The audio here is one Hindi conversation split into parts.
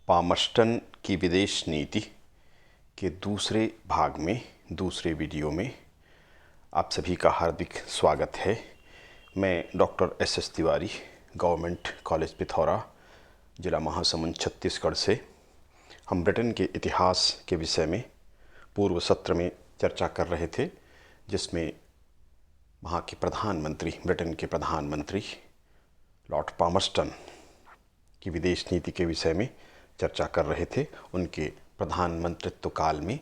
पामर्स्टन की विदेश नीति के दूसरे भाग में, दूसरे वीडियो में आप सभी का हार्दिक स्वागत है। मैं doctor S Tiwari, government college Pithora, जिला महासमुंद, छत्तीसगढ़ से। हम ब्रिटेन के इतिहास के विषय में पूर्व सत्र में चर्चा कर रहे थे, जिसमें वहाँ के प्रधानमंत्री, ब्रिटेन के प्रधानमंत्री लॉर्ड पामर्स्टन की विदेश नीति के विषय में चर्चा कर रहे थे, उनके प्रधानमंत्रित्व काल में।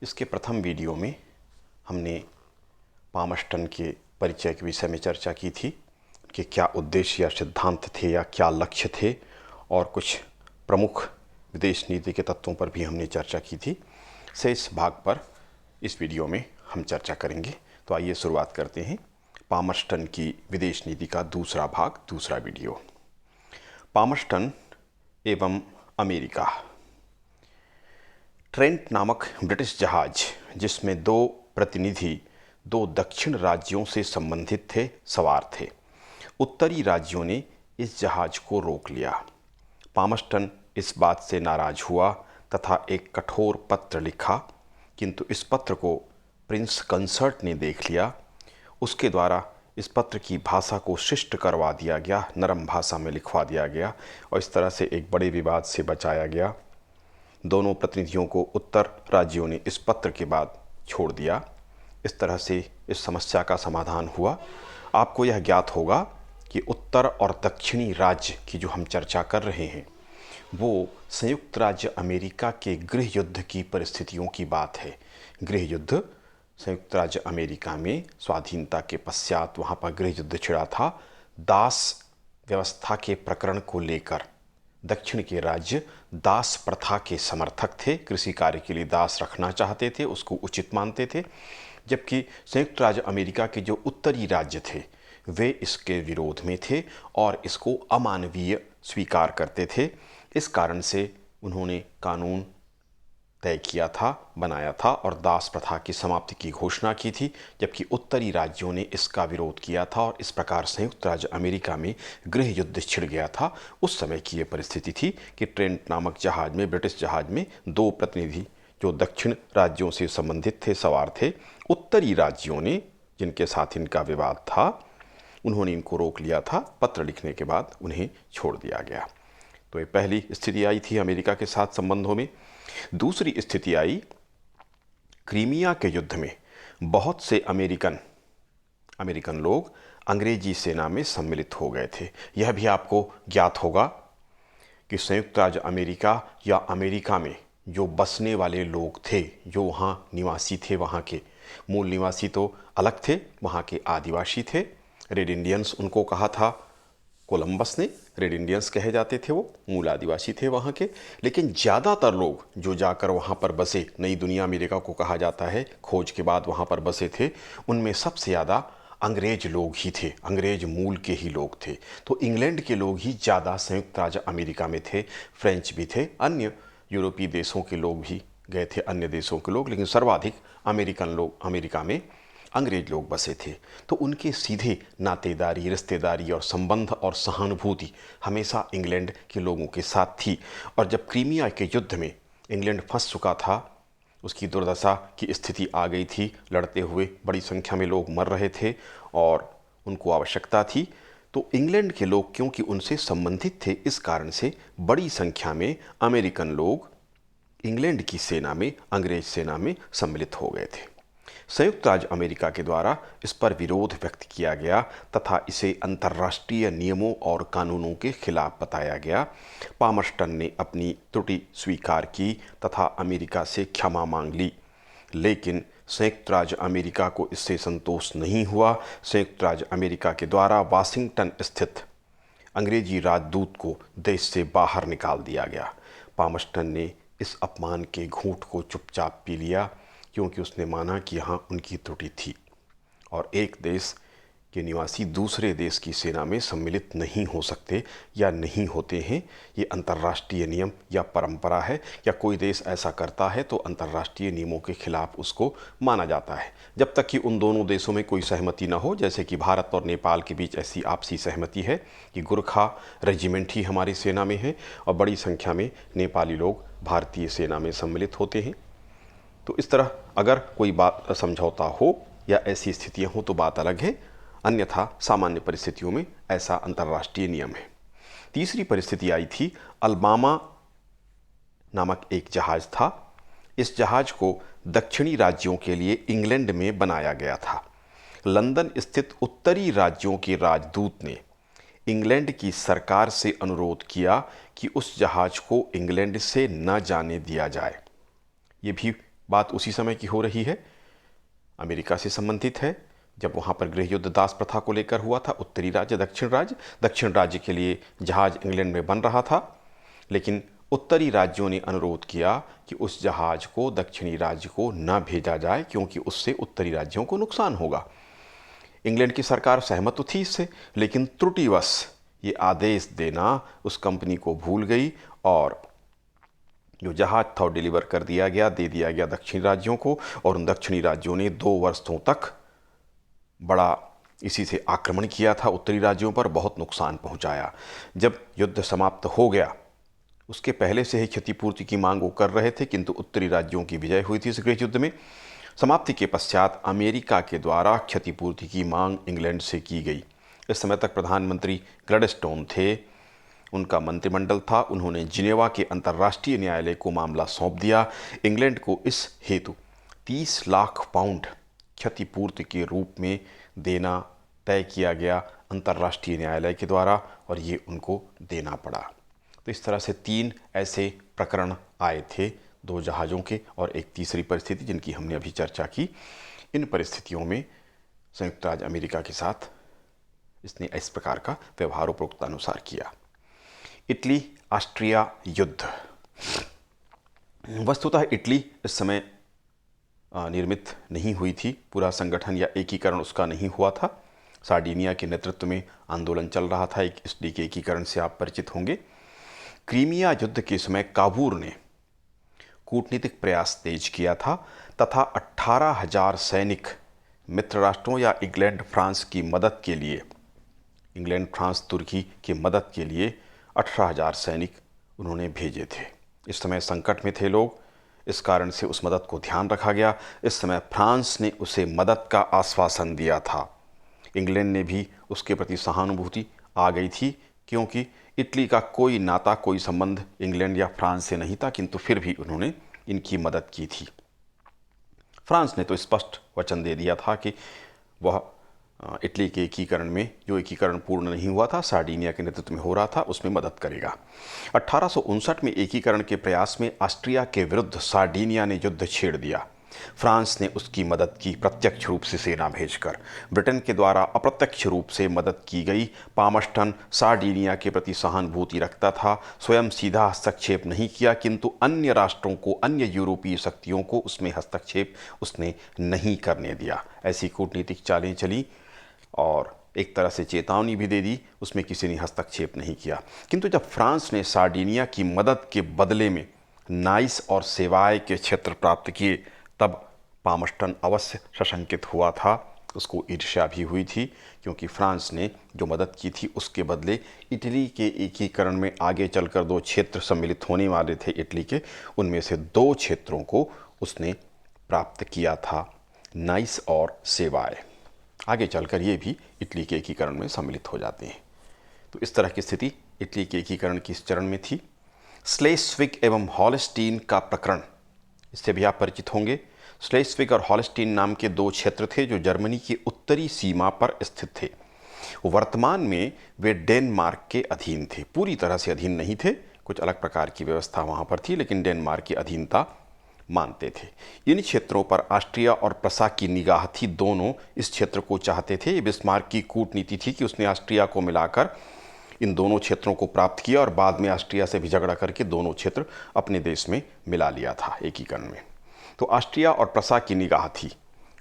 इसके प्रथम वीडियो में हमने पामर्स्टन के परिचय के विषय में चर्चा की थी कि क्या उद्देश्य या सिद्धांत थे या क्या लक्ष्य थे, और कुछ प्रमुख विदेश नीति के तत्वों पर भी हमने चर्चा की थी। शेष भाग पर इस वीडियो में हम चर्चा करेंगे। तो आइए शुरुआत करते हैं पामर्स्टन की विदेश नीति का दूसरा भाग, दूसरा वीडियो। पामर्स्टन एवं अमेरिका। ट्रेंट नामक ब्रिटिश जहाज, जिसमें दो प्रतिनिधि दो दक्षिण राज्यों से संबंधित थे, सवार थे। उत्तरी राज्यों ने इस जहाज को रोक लिया। पामर्स्टन इस बात से नाराज हुआ तथा एक कठोर पत्र लिखा, किंतु इस पत्र को प्रिंस कंसर्ट ने देख लिया। उसके द्वारा इस पत्र की भाषा को शिष्ट करवा दिया गया, नरम भाषा में लिखवा दिया गया, और इस तरह से एक बड़े विवाद से बचाया गया। दोनों प्रतिनिधियों को उत्तर राज्यों ने इस पत्र के बाद छोड़ दिया। इस तरह से इस समस्या का समाधान हुआ। आपको यह ज्ञात होगा कि उत्तर और दक्षिणी राज्य की जो हम चर्चा कर रहे हैं, वो संयुक्त राज्य अमेरिका के गृह युद्ध की परिस्थितियों की बात है। गृह युद्ध संयुक्त राज्य अमेरिका में स्वाधीनता के पश्चात वहाँ पर गृह युद्ध छिड़ा था। दास व्यवस्था के प्रकरण को लेकर दक्षिण के राज्य दास प्रथा के समर्थक थे, कृषि कार्य के लिए दास रखना चाहते थे, उसको उचित मानते थे, जबकि संयुक्त राज्य अमेरिका के जो उत्तरी राज्य थे वे इसके विरोध में थे और इसको अमानवीय स्वीकार करते थे। इस कारण से उन्होंने कानून तय किया था, बनाया था और दास प्रथा की समाप्ति की घोषणा की थी, जबकि उत्तरी राज्यों ने इसका विरोध किया था और इस प्रकार संयुक्त राज्य अमेरिका में गृह युद्ध छिड़ गया था। उस समय की ये परिस्थिति थी कि ट्रेंट नामक जहाज में, ब्रिटिश जहाज में, दो प्रतिनिधि जो दक्षिण राज्यों से संबंधित थे, सवार थे। उत्तरी राज्यों ने, जिनके साथ इनका विवाद था, उन्होंने इनको रोक लिया था। पत्र लिखने के बाद उन्हें छोड़ दिया गया। तो ये पहली स्थिति आई थी अमेरिका के साथ संबंधों में। दूसरी स्थिति आई क्रीमिया के युद्ध में। बहुत से अमेरिकन लोग अंग्रेजी सेना में सम्मिलित हो गए थे। यह भी आपको ज्ञात होगा कि संयुक्त राज्य अमेरिका या अमेरिका में जो बसने वाले लोग थे, जो वहाँ निवासी थे, वहाँ के मूल निवासी तो अलग थे, वहाँ के आदिवासी थे। रेड इंडियंस उनको कहा था कोलंबस ने, रेड इंडियंस कहे जाते थे, वो मूल आदिवासी थे वहाँ के। लेकिन ज़्यादातर लोग जो जाकर वहाँ पर बसे, नई दुनिया अमेरिका को कहा जाता है, खोज के बाद वहाँ पर बसे थे, उनमें सबसे ज़्यादा अंग्रेज लोग ही थे, अंग्रेज मूल के ही लोग थे। तो इंग्लैंड के लोग ही ज़्यादा संयुक्त राज्य अमेरिका में थे, फ्रेंच भी थे, अन्य यूरोपीय देशों के लोग भी गए थे, अन्य देशों के लोग, लेकिन सर्वाधिक अमेरिकन लोग, अमेरिका में अंग्रेज लोग बसे थे। तो उनके सीधे नातेदारी, रिश्तेदारी और संबंध और सहानुभूति हमेशा इंग्लैंड के लोगों के साथ थी। और जब क्रीमिया के युद्ध में इंग्लैंड फंस चुका था, उसकी दुर्दशा की स्थिति आ गई थी, लड़ते हुए बड़ी संख्या में लोग मर रहे थे और उनको आवश्यकता थी, तो इंग्लैंड के लोग क्योंकि उनसे संबंधित थे, इस कारण से बड़ी संख्या में अमेरिकन लोग इंग्लैंड की सेना में, अंग्रेज सेना में सम्मिलित हो गए थे। संयुक्त राज्य अमेरिका के द्वारा इस पर विरोध व्यक्त किया गया तथा इसे अंतर्राष्ट्रीय नियमों और कानूनों के खिलाफ बताया गया। पामर्स्टन ने अपनी त्रुटि स्वीकार की तथा अमेरिका से क्षमा मांग ली, लेकिन संयुक्त राज्य अमेरिका को इससे संतोष नहीं हुआ। संयुक्त राज्य अमेरिका के द्वारा वाशिंगटन स्थित अंग्रेजी राजदूत को देश से बाहर निकाल दिया गया। पामर्स्टन ने इस अपमान के घूंट को चुपचाप पी लिया, क्योंकि उसने माना कि यहाँ उनकी त्रुटि थी और एक देश के निवासी दूसरे देश की सेना में सम्मिलित नहीं हो सकते या नहीं होते हैं। ये अंतर्राष्ट्रीय नियम या परंपरा है, या कोई देश ऐसा करता है तो अंतर्राष्ट्रीय नियमों के खिलाफ उसको माना जाता है, जब तक कि उन दोनों देशों में कोई सहमति न हो। जैसे कि भारत और नेपाल के बीच ऐसी आपसी सहमति है कि गोरखा रेजिमेंट ही हमारी सेना में है और बड़ी संख्या में नेपाली लोग भारतीय सेना में सम्मिलित होते हैं। तो इस तरह अगर कोई बात समझौता हो या ऐसी स्थितियां हो तो बात अलग है, अन्यथा सामान्य परिस्थितियों में ऐसा अंतर्राष्ट्रीय नियम है। तीसरी परिस्थिति आई थी, अल्बामा नामक एक जहाज था। इस जहाज को दक्षिणी राज्यों के लिए इंग्लैंड में बनाया गया था। लंदन स्थित उत्तरी राज्यों के राजदूत ने इंग्लैंड की सरकार से अनुरोध किया कि उस जहाज को इंग्लैंड से न जाने दिया जाए। ये भी बात उसी समय की हो रही है, अमेरिका से संबंधित है, जब वहाँ पर गृह युद्ध दास प्रथा को लेकर हुआ था। उत्तरी राज्य, दक्षिण राज्य के लिए जहाज इंग्लैंड में बन रहा था, लेकिन उत्तरी राज्यों ने अनुरोध किया कि उस जहाज को दक्षिणी राज्य को न भेजा जाए, क्योंकि उससे उत्तरी राज्यों को नुकसान होगा। इंग्लैंड की सरकार सहमत तो थी इससे, लेकिन त्रुटिवश ये आदेश देना उस कंपनी को भूल गई और जो जहाज था डिलीवर कर दिया गया, दे दिया गया दक्षिणी राज्यों को। और उन दक्षिणी राज्यों ने 2 वर्षों तक बड़ा इसी से आक्रमण किया था उत्तरी राज्यों पर, बहुत नुकसान पहुंचाया। जब युद्ध समाप्त हो गया, उसके पहले से ही क्षतिपूर्ति की मांग वो कर रहे थे, किंतु उत्तरी राज्यों की विजय हुई थी इस गृह युद्ध में। समाप्ति के पश्चात अमेरिका के द्वारा क्षतिपूर्ति की मांग इंग्लैंड से की गई। इस समय तक प्रधानमंत्री ग्लैडस्टोन थे, उनका मंत्रिमंडल था। उन्होंने जिनेवा के अंतर्राष्ट्रीय न्यायालय को मामला सौंप दिया। इंग्लैंड को इस हेतु 30 लाख पाउंड क्षतिपूर्ति के रूप में देना तय किया गया अंतर्राष्ट्रीय न्यायालय के द्वारा, और ये उनको देना पड़ा। तो इस तरह से 3 ऐसे प्रकरण आए थे, 2 जहाज़ों के और एक तीसरी परिस्थिति जिनकी हमने अभी चर्चा की। इन परिस्थितियों में संयुक्त राज्य अमेरिका के साथ इसने इस प्रकार का व्यवहार उपरोक्तानुसार किया। इटली ऑस्ट्रिया युद्ध। वस्तुतः इटली इस समय निर्मित नहीं हुई थी, पूरा संगठन या एकीकरण उसका नहीं हुआ था। सार्डिनिया के नेतृत्व में आंदोलन चल रहा था, एक इटली के एकीकरण से आप परिचित होंगे। क्रीमिया युद्ध के समय काबूल ने कूटनीतिक प्रयास तेज किया था तथा 18,000 सैनिक मित्र राष्ट्रों या इंग्लैंड फ्रांस की मदद के लिए, इंग्लैंड फ्रांस तुर्की की मदद के लिए 18,000 सैनिक उन्होंने भेजे थे। इस समय संकट में थे लोग, इस कारण से उस मदद को ध्यान रखा गया। इस समय फ्रांस ने उसे मदद का आश्वासन दिया था। इंग्लैंड ने भी उसके प्रति सहानुभूति आ गई थी, क्योंकि इटली का कोई नाता, कोई संबंध इंग्लैंड या फ्रांस से नहीं था, किंतु फिर भी उन्होंने इनकी मदद की थी। फ्रांस ने तो स्पष्ट वचन दे दिया था कि वह इटली के एकीकरण में, जो एकीकरण पूर्ण नहीं हुआ था, सार्डिनिया के नेतृत्व में हो रहा था, उसमें मदद करेगा। 1859 में एकीकरण के प्रयास में ऑस्ट्रिया के विरुद्ध सार्डिनिया ने युद्ध छेड़ दिया। फ्रांस ने उसकी मदद की, प्रत्यक्ष रूप से सेना भेजकर। ब्रिटेन के द्वारा अप्रत्यक्ष रूप से मदद की गई। पामस्टन सार्डिनिया के प्रति सहानुभूति रखता था, स्वयं सीधा हस्तक्षेप नहीं किया, किंतु अन्य राष्ट्रों को, अन्य यूरोपीय शक्तियों को उसमें हस्तक्षेप उसने नहीं करने दिया। ऐसी कूटनीतिक चालें चली और एक तरह से चेतावनी भी दे दी, उसमें किसी ने हस्तक्षेप नहीं किया। किंतु जब फ्रांस ने सार्डिनिया की मदद के बदले में नाइस और सेवाय के क्षेत्र प्राप्त किए, तब पामस्टन अवश्य सशंकित हुआ था, उसको ईर्ष्या भी हुई थी, क्योंकि फ्रांस ने जो मदद की थी उसके बदले इटली के एकीकरण में आगे चलकर 2 क्षेत्र सम्मिलित होने वाले थे इटली के, उनमें से 2 क्षेत्रों को उसने प्राप्त किया था, नाइस और सेवाय। आगे चलकर ये भी इटली के एकीकरण में सम्मिलित हो जाते हैं। तो इस तरह की स्थिति इटली के एकीकरण की इस चरण में थी। स्लेस्विग एवं हॉलस्टीन का प्रकरण, इससे भी आप परिचित होंगे। स्लेस्विग और हॉलस्टीन नाम के 2 क्षेत्र थे जो जर्मनी की उत्तरी सीमा पर स्थित थे। वर्तमान में वे डेनमार्क के अधीन थे, पूरी तरह से अधीन नहीं थे, कुछ अलग प्रकार की व्यवस्था वहाँ पर थी, लेकिन डेनमार्क की अधीनता मानते थे। इन क्षेत्रों पर ऑस्ट्रिया और प्रसा की निगाह थी, दोनों इस क्षेत्र को चाहते थे। ये बिस्मार्क की कूटनीति थी कि उसने ऑस्ट्रिया को मिलाकर इन दोनों क्षेत्रों को प्राप्त किया और बाद में ऑस्ट्रिया से भी झगड़ा करके दोनों क्षेत्र अपने देश में मिला लिया था एकीकरण में। तो ऑस्ट्रिया और प्रसा की निगाह थी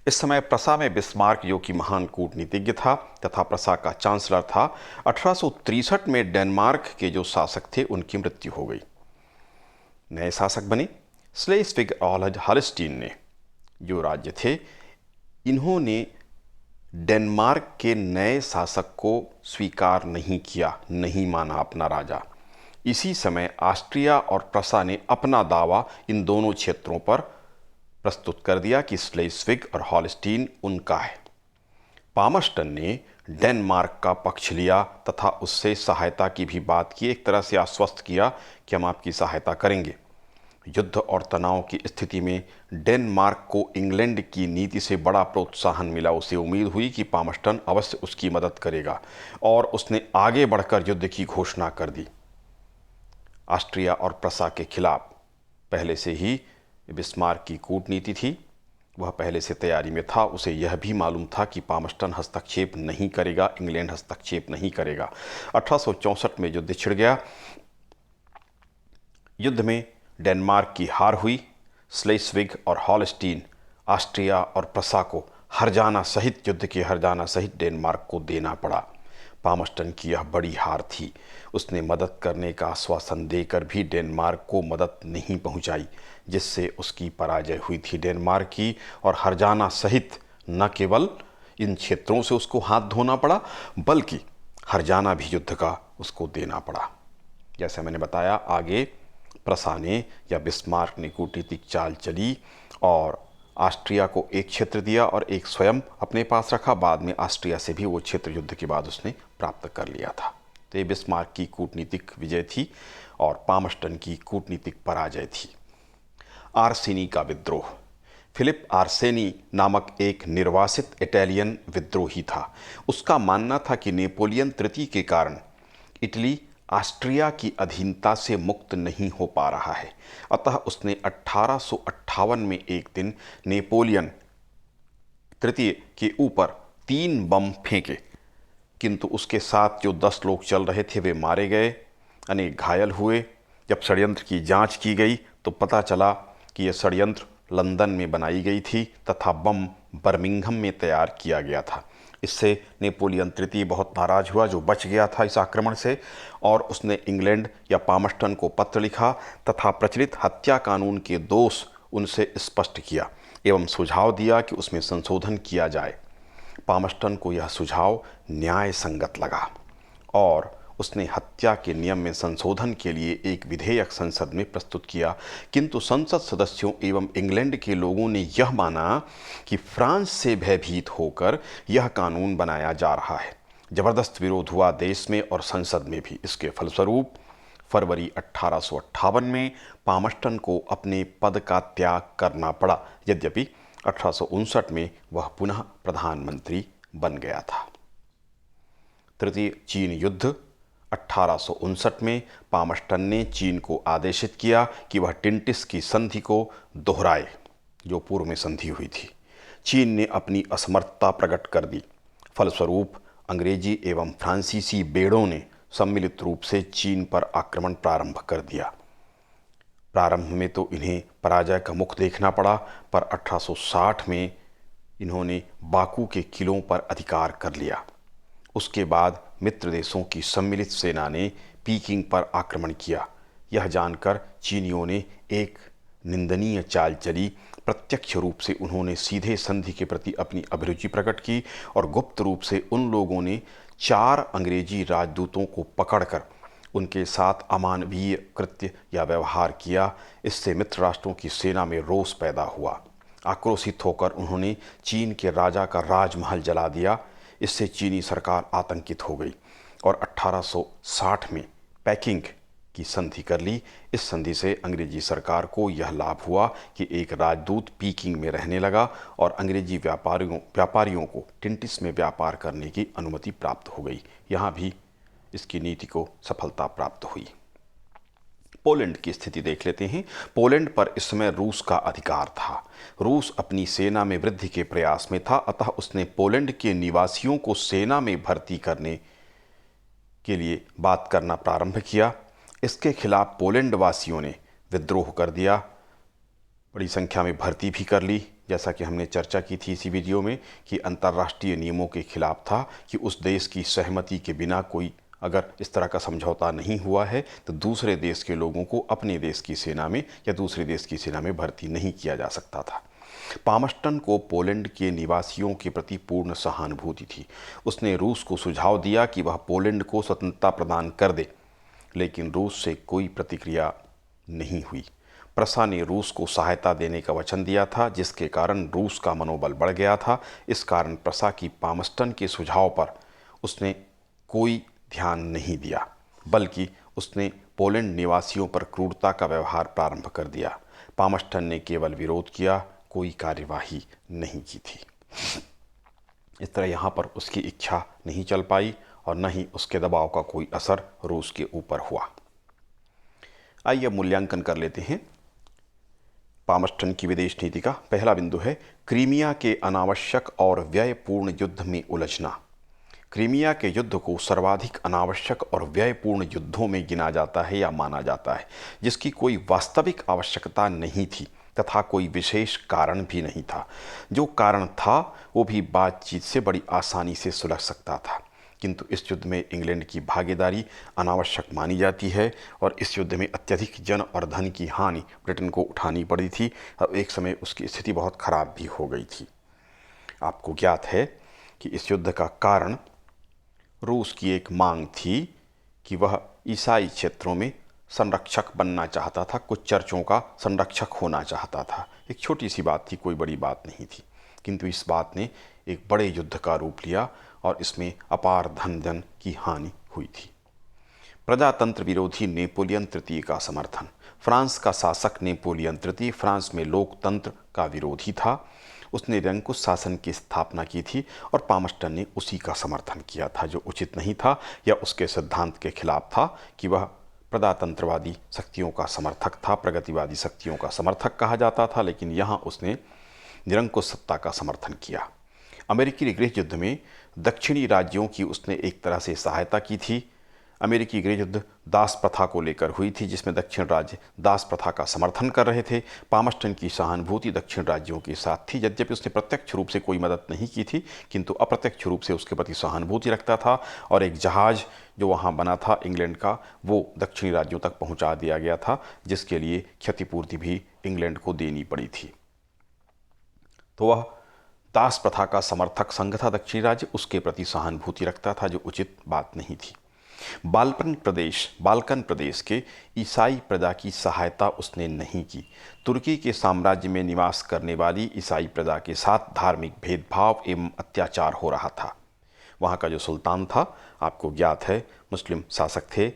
इस समय प्रसा में बिस्मार्क, जो कि महान कूटनीतिज्ञ था तथा प्रसा का चांसलर था, 1863 में डेनमार्क के जो शासक थे उनकी मृत्यु हो गई। नए शासक बने स्लेस्विग और हॉलस्टीन ने, जो राज्य थे, इन्होंने डेनमार्क के नए शासक को स्वीकार नहीं किया, नहीं माना अपना राजा। इसी समय ऑस्ट्रिया और प्रसा ने अपना दावा इन दोनों क्षेत्रों पर प्रस्तुत कर दिया कि स्लेस्विग और हॉलस्टीन उनका है। पामस्टन ने डेनमार्क का पक्ष लिया तथा उससे सहायता की भी बात की, एक तरह से आश्वस्त किया कि हम आपकी सहायता करेंगे। युद्ध और तनाव की स्थिति में डेनमार्क को इंग्लैंड की नीति से बड़ा प्रोत्साहन मिला। उसे उम्मीद हुई कि पामस्टन अवश्य उसकी मदद करेगा और उसने आगे बढ़कर युद्ध की घोषणा कर दी। ऑस्ट्रिया और प्रसा के खिलाफ पहले से ही बिस्मार्क की कूटनीति थी, वह पहले से तैयारी में था। उसे यह भी मालूम था कि पामस्टन हस्तक्षेप नहीं करेगा, इंग्लैंड हस्तक्षेप नहीं करेगा। 1864 में युद्ध छिड़ गया। युद्ध में डेनमार्क की हार हुई। स्लेस्विग और हॉलस्टीन ऑस्ट्रिया और प्रसा को हरजाना सहित, युद्ध के हरजाना सहित डेनमार्क को देना पड़ा। पामस्टन की यह बड़ी हार थी। उसने मदद करने का आश्वासन देकर भी डेनमार्क को मदद नहीं पहुंचाई, जिससे उसकी पराजय हुई थी डेनमार्क की। और हरजाना सहित न केवल इन क्षेत्रों से उसको हाथ धोना पड़ा, बल्कि हरजाना भी युद्ध का उसको देना पड़ा। जैसे मैंने बताया, आगे प्रसा ने या बिस्मार्क ने कूटनीतिक चाल चली और ऑस्ट्रिया को एक क्षेत्र दिया और एक स्वयं अपने पास रखा। बाद में ऑस्ट्रिया से भी वो क्षेत्र युद्ध के बाद उसने प्राप्त कर लिया था। तो ये बिस्मार्क की कूटनीतिक विजय थी और पामस्टन की कूटनीतिक पराजय थी। आर्सेनी का विद्रोह। फिलिप आर्सेनी नामक एक निर्वासित इटालियन विद्रोही था। उसका मानना था कि नेपोलियन तृतीय के कारण इटली ऑस्ट्रिया की अधीनता से मुक्त नहीं हो पा रहा है। अतः उसने 1858 में एक दिन नेपोलियन तृतीय के ऊपर 3 बम फेंके, किंतु उसके साथ जो 10 लोग चल रहे थे वे मारे गए, अनेक घायल हुए। जब षड्यंत्र की जांच की गई तो पता चला कि यह षड्यंत्र लंदन में बनाई गई थी तथा बम बर्मिंघम में तैयार किया गया था। इससे नेपोलियन तृतीय बहुत नाराज हुआ, जो बच गया था इस आक्रमण से, और उसने इंग्लैंड या पामस्टन को पत्र लिखा तथा प्रचलित हत्या कानून के दोष उनसे स्पष्ट किया एवं सुझाव दिया कि उसमें संशोधन किया जाए। पामस्टन को यह सुझाव न्याय संगत लगा और उसने हत्या के नियम में संशोधन के लिए एक विधेयक संसद में प्रस्तुत किया, किंतु संसद सदस्यों एवं इंग्लैंड के लोगों ने यह माना कि फ्रांस से भयभीत होकर यह कानून बनाया जा रहा है। जबरदस्त विरोध हुआ देश में और संसद में भी। इसके फलस्वरूप फरवरी 1858 में पामस्टन को अपने पद का त्याग करना पड़ा, यद्यपि 1859 में वह पुनः प्रधानमंत्री बन गया था। तृतीय चीन युद्ध। 1859 में पामस्टन ने चीन को आदेशित किया कि वह टिंटिस की संधि को दोहराए, जो पूर्व में संधि हुई थी। चीन ने अपनी असमर्थता प्रकट कर दी। फलस्वरूप अंग्रेजी एवं फ्रांसीसी बेड़ों ने सम्मिलित रूप से चीन पर आक्रमण प्रारंभ कर दिया। प्रारंभ में तो इन्हें पराजय का मुख देखना पड़ा, पर 1860 में इन्होंने बाकू के किलों पर अधिकार कर लिया। उसके बाद मित्र देशों की सम्मिलित सेना ने पीकिंग पर आक्रमण किया। यह जानकर चीनियों ने एक निंदनीय चाल चली। प्रत्यक्ष रूप से उन्होंने सीधे संधि के प्रति अपनी अभिरुचि प्रकट की और गुप्त रूप से उन लोगों ने 4 अंग्रेजी राजदूतों को पकड़कर उनके साथ अमानवीय कृत्य या व्यवहार किया। इससे मित्र राष्ट्रों की सेना में रोष पैदा हुआ। आक्रोशित होकर उन्होंने चीन के राजा का राजमहल जला दिया। इससे चीनी सरकार आतंकित हो गई और 1860 में पैकिंग की संधि कर ली। इस संधि से अंग्रेजी सरकार को यह लाभ हुआ कि एक राजदूत पीकिंग में रहने लगा और अंग्रेजी व्यापारियों को टिंटिस में व्यापार करने की अनुमति प्राप्त हो गई। यहाँ भी इसकी नीति को सफलता प्राप्त हुई। पोलैंड की स्थिति देख लेते हैं। पोलैंड पर इस समय रूस का अधिकार था। रूस अपनी सेना में वृद्धि के प्रयास में था, अतः उसने पोलैंड के निवासियों को सेना में भर्ती करने के लिए बात करना प्रारंभ किया। इसके खिलाफ पोलैंड वासियों ने विद्रोह कर दिया, बड़ी संख्या में भर्ती भी कर ली। जैसा कि हमने चर्चा की थी इसी वीडियो में कि अंतर्राष्ट्रीय नियमों के खिलाफ था कि उस देश की सहमति के बिना कोई अगर इस तरह का समझौता नहीं हुआ है तो दूसरे देश के लोगों को अपने देश की सेना में या दूसरे देश की सेना में भर्ती नहीं किया जा सकता था। पामस्टन को पोलैंड के निवासियों के प्रति पूर्ण सहानुभूति थी। उसने रूस को सुझाव दिया कि वह पोलैंड को स्वतंत्रता प्रदान कर दे, लेकिन रूस से कोई प्रतिक्रिया नहीं हुई। प्रसा ने रूस को सहायता देने का वचन दिया था, जिसके कारण रूस का मनोबल बढ़ गया था। इस कारण प्रसा की पामस्टन के सुझाव पर उसने कोई ध्यान नहीं दिया, बल्कि उसने पोलैंड निवासियों पर क्रूरता का व्यवहार प्रारंभ कर दिया। पामस्टन ने केवल विरोध किया, कोई कार्यवाही नहीं की थी। इस तरह यहाँ पर उसकी इच्छा नहीं चल पाई और न ही उसके दबाव का कोई असर रूस के ऊपर हुआ। आइए अब मूल्यांकन कर लेते हैं पामस्टन की विदेश नीति का। पहला बिंदु है क्रीमिया के अनावश्यक और व्ययपूर्ण युद्ध में उलझना। क्रीमिया के युद्ध को सर्वाधिक अनावश्यक और व्ययपूर्ण युद्धों में गिना जाता है या माना जाता है, जिसकी कोई वास्तविक आवश्यकता नहीं थी तथा कोई विशेष कारण भी नहीं था। जो कारण था वो भी बातचीत से बड़ी आसानी से सुलझ सकता था, किंतु इस युद्ध में इंग्लैंड की भागीदारी अनावश्यक मानी जाती है और इस युद्ध में अत्यधिक जन और धन की हानि ब्रिटेन को उठानी पड़ी थी और एक समय उसकी स्थिति बहुत खराब भी हो गई थी। आपको ज्ञात है कि इस युद्ध का कारण रूस की एक मांग थी कि वह ईसाई क्षेत्रों में संरक्षक बनना चाहता था, कुछ चर्चों का संरक्षक होना चाहता था। एक छोटी सी बात थी, कोई बड़ी बात नहीं थी, किंतु इस बात ने एक बड़े युद्ध का रूप लिया और इसमें अपार धन की हानि हुई थी। प्रजातंत्र विरोधी नेपोलियन तृतीय का समर्थन। फ्रांस का शासक नेपोलियन तृतीय फ्रांस में लोकतंत्र का विरोधी था। उसने निरंकुश शासन की स्थापना की थी और पामस्टन ने उसी का समर्थन किया था, जो उचित नहीं था या उसके सिद्धांत के खिलाफ था कि वह प्रजातंत्रवादी शक्तियों का समर्थक था, प्रगतिवादी शक्तियों का समर्थक कहा जाता था, लेकिन यहाँ उसने निरंकुश सत्ता का समर्थन किया। अमेरिकी गृह युद्ध में दक्षिणी राज्यों की उसने एक तरह से सहायता की थी। अमेरिकी गृह युद्ध दास प्रथा को लेकर हुई थी, जिसमें दक्षिण राज्य दास प्रथा का समर्थन कर रहे थे। पामस्टन की सहानुभूति दक्षिण राज्यों के साथ थी। यद्यपि उसने प्रत्यक्ष रूप से कोई मदद नहीं की थी, किंतु अप्रत्यक्ष रूप से उसके प्रति सहानुभूति रखता था और एक जहाज जो वहाँ बना था इंग्लैंड का, वो दक्षिणी राज्यों तक पहुँचा दिया गया था, जिसके लिए क्षतिपूर्ति भी इंग्लैंड को देनी पड़ी थी। तो वह दास प्रथा का समर्थक संघ था दक्षिणी राज्य, उसके प्रति सहानुभूति रखता था, जो उचित बात नहीं थी। बाल्कन प्रदेश के ईसाई प्रजा की सहायता उसने नहीं की। तुर्की के साम्राज्य में निवास करने वाली ईसाई प्रजा के साथ धार्मिक भेदभाव एवं अत्याचार हो रहा था। वहाँ का जो सुल्तान था, आपको ज्ञात है, मुस्लिम शासक थे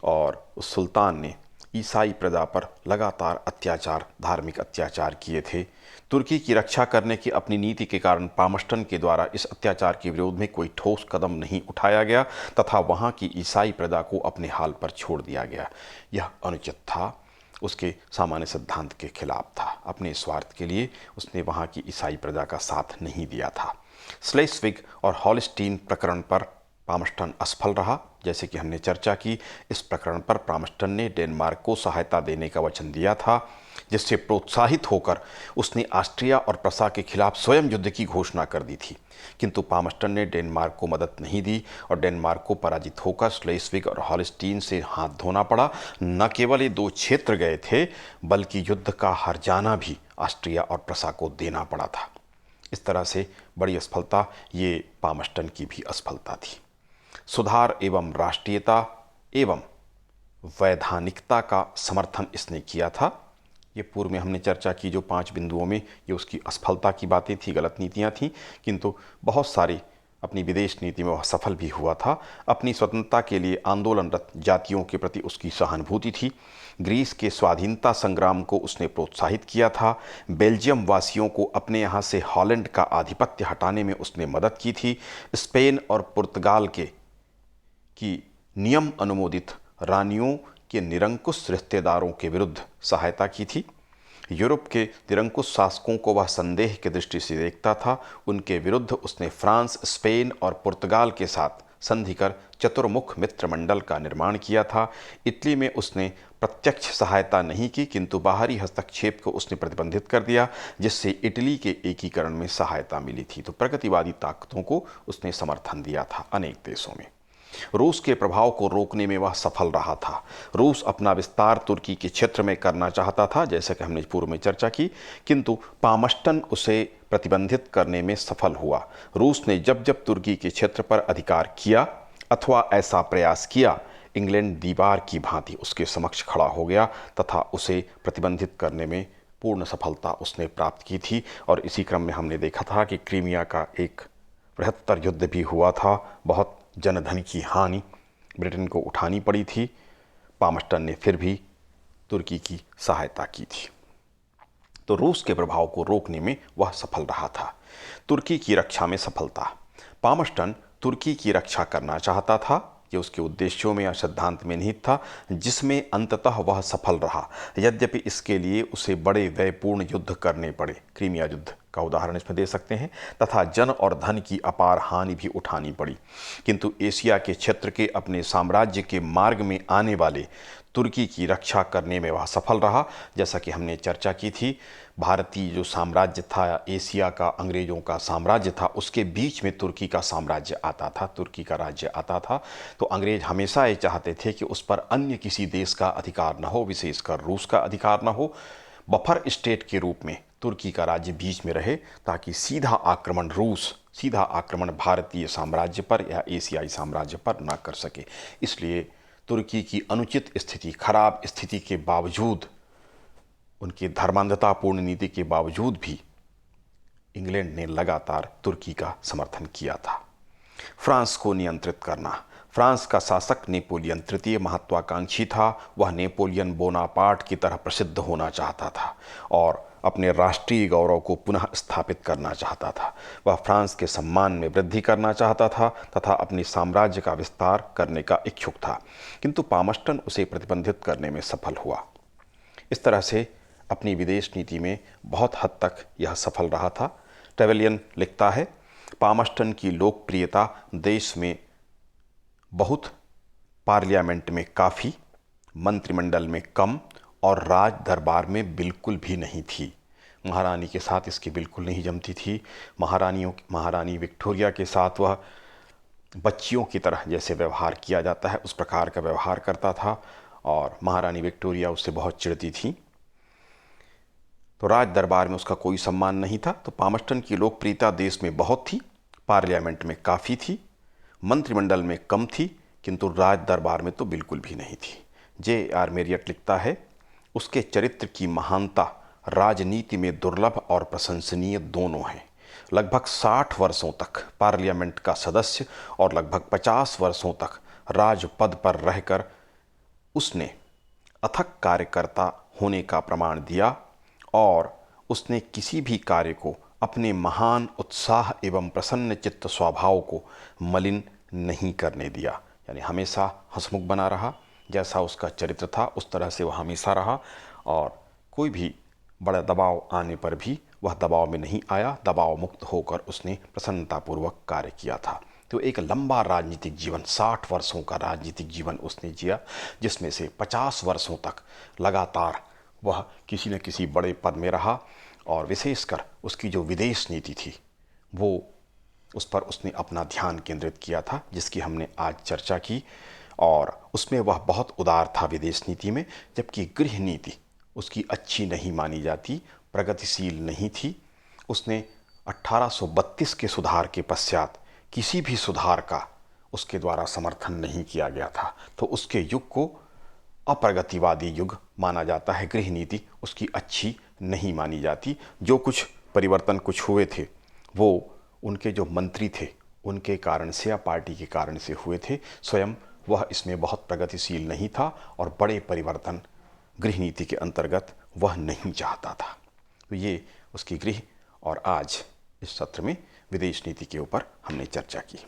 और उस सुल्तान ने ईसाई प्रजा पर लगातार धार्मिक अत्याचार किए थे। तुर्की की रक्षा करने की अपनी नीति के कारण पामस्टन के द्वारा इस अत्याचार के विरोध में कोई ठोस कदम नहीं उठाया गया तथा वहाँ की ईसाई प्रजा को अपने हाल पर छोड़ दिया गया। यह अनुचित था, उसके सामान्य सिद्धांत के खिलाफ था। अपने स्वार्थ के लिए उसने वहाँ की ईसाई प्रजा का साथ नहीं दिया था। स्लेस्विग और हॉलस्टीन प्रकरण पर पामस्टन असफल रहा। जैसे कि हमने चर्चा की, इस प्रकरण पर पामस्टन ने डेनमार्क को सहायता देने का वचन दिया था, जिससे प्रोत्साहित होकर उसने ऑस्ट्रिया और प्रसा के खिलाफ स्वयं युद्ध की घोषणा कर दी थी। किंतु पामस्टन ने डेनमार्क को मदद नहीं दी और डेनमार्क को पराजित होकर स्लेस्विग और हॉलस्टीन से हाथ धोना पड़ा। न केवल ये दो क्षेत्र गए थे, बल्कि युद्ध का हर्जाना भी ऑस्ट्रिया और प्रसा को देना पड़ा था। इस तरह से बड़ी असफलता ये पामस्टन की भी असफलता थी। सुधार एवं राष्ट्रीयता एवं वैधानिकता का समर्थन इसने किया था। ये पूर्व में हमने चर्चा की, जो 5 बिंदुओं में ये उसकी असफलता की बातें थी, गलत नीतियां थीं, किंतु बहुत सारी अपनी विदेश नीति में वह सफल भी हुआ था। अपनी स्वतंत्रता के लिए आंदोलनरत जातियों के प्रति उसकी सहानुभूति थी। ग्रीस के स्वाधीनता संग्राम को उसने प्रोत्साहित किया था। बेल्जियम वासियों को अपने यहाँ से हॉलैंड का आधिपत्य हटाने में उसने मदद की थी। स्पेन और पुर्तगाल की नियम अनुमोदित रानियों के निरंकुश रिश्तेदारों के विरुद्ध सहायता की थी। यूरोप के निरंकुश शासकों को वह संदेह की दृष्टि से देखता था। उनके विरुद्ध उसने फ्रांस, स्पेन और पुर्तगाल के साथ संधि कर चतुर्मुख मित्र मंडल का निर्माण किया था। इटली में उसने प्रत्यक्ष सहायता नहीं की, किंतु बाहरी हस्तक्षेप को उसने प्रतिबंधित कर दिया, जिससे इटली के एकीकरण में सहायता मिली थी। तो प्रगतिवादी ताकतों को उसने समर्थन दिया था अनेक देशों में। रूस के प्रभाव को रोकने में वह सफल रहा था। रूस अपना विस्तार तुर्की के क्षेत्र में करना चाहता था, जैसा कि हमने पूर्व में चर्चा की, किंतु पामस्टन उसे प्रतिबंधित करने में सफल हुआ। रूस ने जब जब तुर्की के क्षेत्र पर अधिकार किया अथवा ऐसा प्रयास किया, इंग्लैंड दीवार की भांति उसके समक्ष खड़ा हो गया तथा उसे प्रतिबंधित करने में पूर्ण सफलता उसने प्राप्त की थी। और इसी क्रम में हमने देखा था कि क्रीमिया का एक बृहत्तर युद्ध भी हुआ था। बहुत जनधन की हानि ब्रिटेन को उठानी पड़ी थी। पामस्टन ने फिर भी तुर्की की सहायता की थी। तो रूस के प्रभाव को रोकने में वह सफल रहा था। तुर्की की रक्षा में सफलता। पामस्टन तुर्की की रक्षा करना चाहता था। ये उसके उद्देश्यों में या सिद्धांत में निहित था, जिसमें अंततः वह सफल रहा, यद्यपि इसके लिए उसे बड़े व्ययपूर्ण युद्ध करने पड़े। क्रीमिया युद्ध का उदाहरण इसमें दे सकते हैं, तथा जन और धन की अपार हानि भी उठानी पड़ी। किंतु एशिया के क्षेत्र के अपने साम्राज्य के मार्ग में आने वाले तुर्की की रक्षा करने में वह सफल रहा। जैसा कि हमने चर्चा की थी, भारतीय जो साम्राज्य था, एशिया का अंग्रेजों का साम्राज्य था, उसके बीच में तुर्की का साम्राज्य आता था, तुर्की का राज्य आता था। तो अंग्रेज हमेशा ये चाहते थे कि उस पर अन्य किसी देश का अधिकार न हो, विशेषकर रूस का अधिकार न हो। बफर स्टेट के रूप में तुर्की का राज्य बीच में रहे, ताकि सीधा आक्रमण भारतीय साम्राज्य पर या एशियाई साम्राज्य पर न कर सके। इसलिए तुर्की की अनुचित स्थिति, खराब स्थिति के बावजूद, उनकी धर्मांधतापूर्ण नीति के बावजूद भी इंग्लैंड ने लगातार तुर्की का समर्थन किया था। फ्रांस को नियंत्रित करना। फ्रांस का शासक नेपोलियन तृतीय महत्वाकांक्षी था। वह नेपोलियन बोनापार्ट की तरह प्रसिद्ध होना चाहता था और अपने राष्ट्रीय गौरव को पुनः स्थापित करना चाहता था। वह फ्रांस के सम्मान में वृद्धि करना चाहता था तथा अपने साम्राज्य का विस्तार करने का इच्छुक था, किंतु पामस्टन उसे प्रतिबंधित करने में सफल हुआ। इस तरह से अपनी विदेश नीति में बहुत हद तक यह सफल रहा था। ट्रेवेलियन लिखता है, पामस्टन की लोकप्रियता देश में बहुत, पार्लियामेंट में काफ़ी, मंत्रिमंडल में कम और राज दरबार में बिल्कुल भी नहीं थी। महारानी के साथ इसकी बिल्कुल नहीं जमती थी। महारानी विक्टोरिया के साथ वह बच्चियों की तरह जैसे व्यवहार किया जाता है उस प्रकार का व्यवहार करता था और महारानी विक्टोरिया उससे बहुत चिढ़ती थी। तो राज दरबार में उसका कोई सम्मान नहीं था। तो पामस्टन की लोकप्रियता देश में बहुत थी, पार्लियामेंट में काफ़ी थी, मंत्रिमंडल में कम थी, किंतु राज दरबार में तो बिल्कुल भी नहीं थी। J.R. मेरियट लिखता है, उसके चरित्र की महानता राजनीति में दुर्लभ और प्रशंसनीय दोनों है। लगभग 60 वर्षों तक पार्लियामेंट का सदस्य और लगभग 50 वर्षों तक राजपद पर रहकर उसने अथक कार्यकर्ता होने का प्रमाण दिया और उसने किसी भी कार्य को अपने महान उत्साह एवं प्रसन्न चित्त स्वभाव को मलिन नहीं करने दिया। यानी हमेशा हंसमुख बना रहा, जैसा उसका चरित्र था उस तरह से वह हमेशा रहा और कोई भी बड़ा दबाव आने पर भी वह दबाव में नहीं आया। दबाव मुक्त होकर उसने प्रसन्नतापूर्वक कार्य किया था। तो एक लंबा राजनीतिक जीवन, 60 वर्षों का राजनीतिक जीवन उसने जिया, जिसमें से 50 वर्षों तक लगातार वह किसी न किसी बड़े पद में रहा और विशेषकर उसकी जो विदेश नीति थी वो उस पर उसने अपना ध्यान केंद्रित किया था, जिसकी हमने आज चर्चा की। और उसमें वह बहुत उदार था विदेश नीति में, जबकि गृह नीति उसकी अच्छी नहीं मानी जाती, प्रगतिशील नहीं थी। उसने 1832 के सुधार के पश्चात किसी भी सुधार का उसके द्वारा समर्थन नहीं किया गया था। तो उसके युग को अप्रगतिवादी युग माना जाता है। गृह नीति उसकी अच्छी नहीं मानी जाती। जो कुछ परिवर्तन कुछ हुए थे वो उनके जो मंत्री थे उनके कारण से या पार्टी के कारण से हुए थे। स्वयं वह इसमें बहुत प्रगतिशील नहीं था और बड़े परिवर्तन गृह नीति के अंतर्गत वह नहीं चाहता था। तो ये उसकी गृह और आज इस सत्र में विदेश नीति के ऊपर हमने चर्चा की।